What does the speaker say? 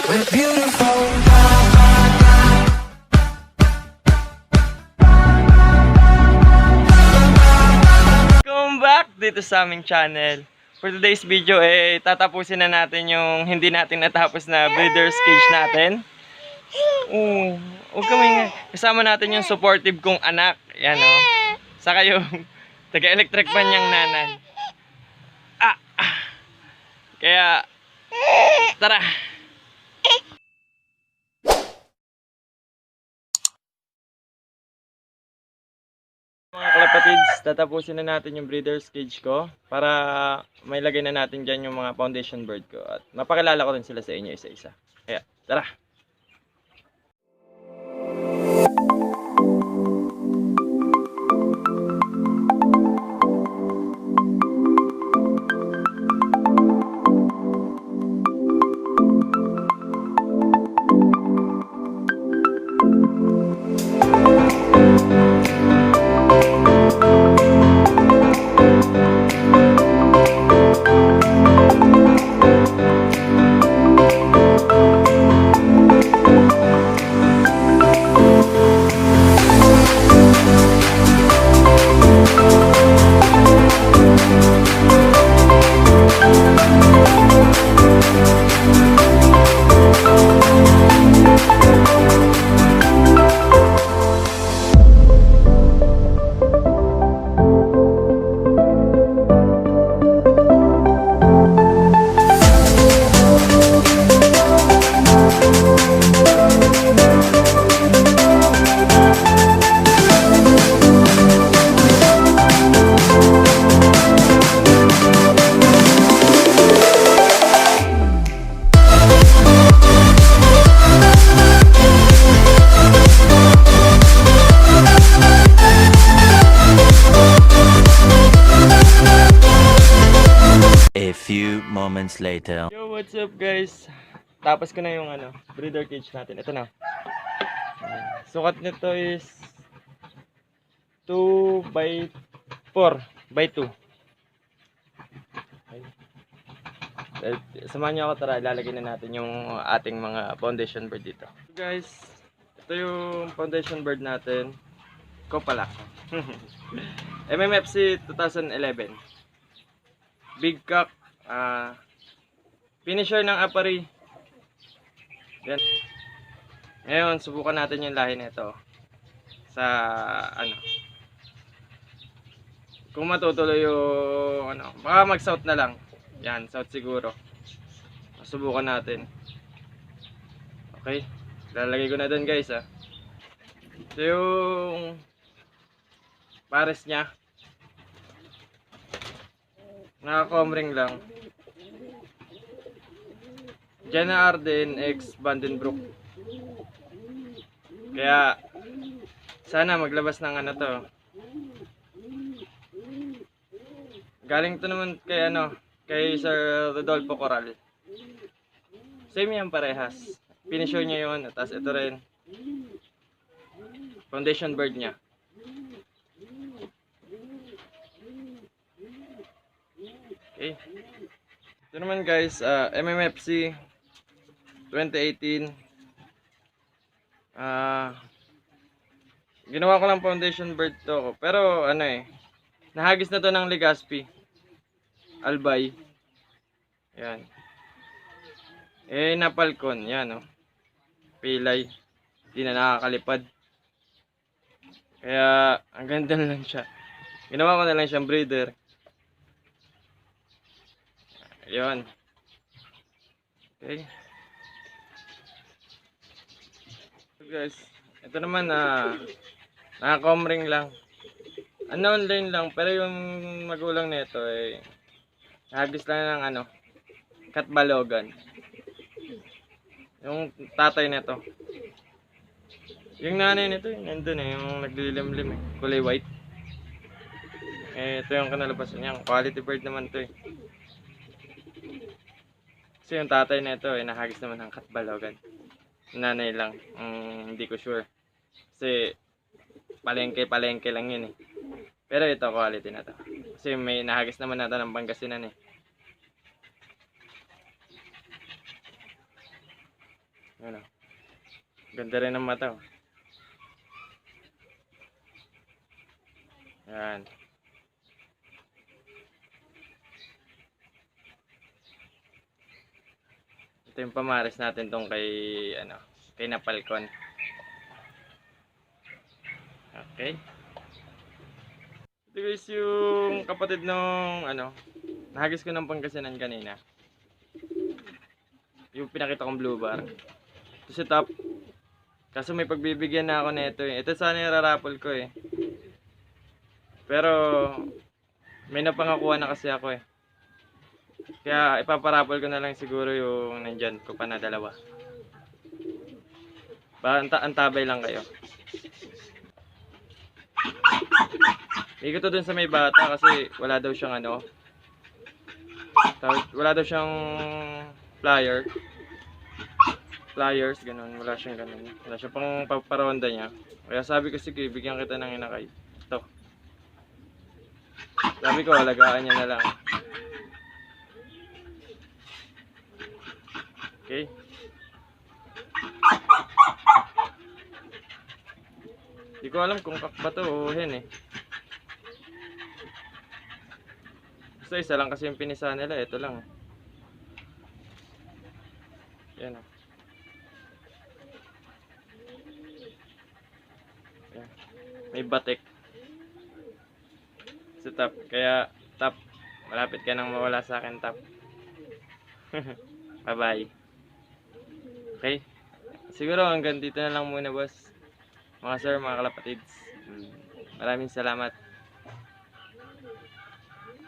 We're beautiful. Welcome back dito sa aming channel. For today's video, tatapusin na natin yung hindi natin natapos na breeder's cage natin. Huwag kami nga. Kasama natin yung supportive kong anak. Yan o. Saka yung taga-electric fan niyang nanay. Kaya, tara! Mga kalapatids, tatapusin na natin yung breeder's cage ko para may lagay na natin dyan yung mga foundation bird ko at mapakilala ko rin sila sa inyo isa-isa. Kaya, tara! A few moments later. Yo, what's up guys? Tapos ko na yung breeder cage natin. Ito na. Sukat nito is 2 by 4 by 2. Samahan niyo ako, tara, ilalagay na natin yung ating mga foundation bird dito. Guys, ito yung foundation bird natin. Ko pala. MMFC 2011. Big cock, finisher ng apari. Yan. Ngayon, subukan natin yung lahi nito sa kung matutuloy yung baka mag-south na lang. Yan, south siguro. Subukan natin. Okay, lalagay ko na dun guys ha. Ito yung pares niya. Naka-comring lang. Jenna Arden X Vandenbroek. Kaya sana maglabas ng to. Galing to naman kay kay Sir Rodolfo Coral. Same yan parehas. Finisher niya yun. Tapos ito rin. Foundation bird niya. Okay. Ito naman guys, MMFC 2018. Ginawa ko lang foundation bird to. Pero nahagis na to ng Legazpi. Albay. Yan. Napalcon. Yan pilay. Hindi na nakakalipad. Kaya, ang ganda na lang siya. Ginawa ko na lang siyang breeder. Ayun. Okay. So guys, ito naman naka-comring lang. Online lang, pero yung magulang nito nahagis lang ng katbalogan. Yung tatay nito. Yung nanay nito, nandun yung naglilimlim kulay white. Ito yung kanalabasan niya. Quality bird naman to Kasi yung tatay na ito nahagis naman ng katbalogan. Nanay lang. Hindi ko sure. Kasi palengke lang yun Pero ito quality na to. Kasi may nahagis naman natin ng Pangasinan Ano? Ganda rin ng mata. Oh. Yan. Ito yung pamares natin tong kay kay Napalcon. Okay. Ito guys yung kapatid nung nahagis ko ng Pangasinan kanina. Yung pinakita kong blue bar. Ito si top. Kaso may pagbibigyan na ako nito eh. Ito sana yung rarapol ko eh. Pero may napangakuha na kasi ako eh. Kaya ipaparapol ko na lang siguro yung nandyan ko pa na dalawa. Antabay lang kayo. Ikot to dun sa may bata kasi wala daw siyang wala daw siyang flyers, ganun. Wala siyang ganun. Wala siyang pang paparonda niya. Kaya sabi ko, sige, bigyan kita ng inakay. Ito. Sabi ko, alagaan niya na lang. Okay. Hindi ko alam kung kak ba to o hen eh. Basta isa lang kasi yung pinisa nila. Ito lang. Yan o. May batik sa top. Kaya top, malapit ka nang mawala sa akin top. Bye bye. Okay. Siguro hanggang dito na lang muna boss. Mga sir, mga kalapatids. Maraming salamat.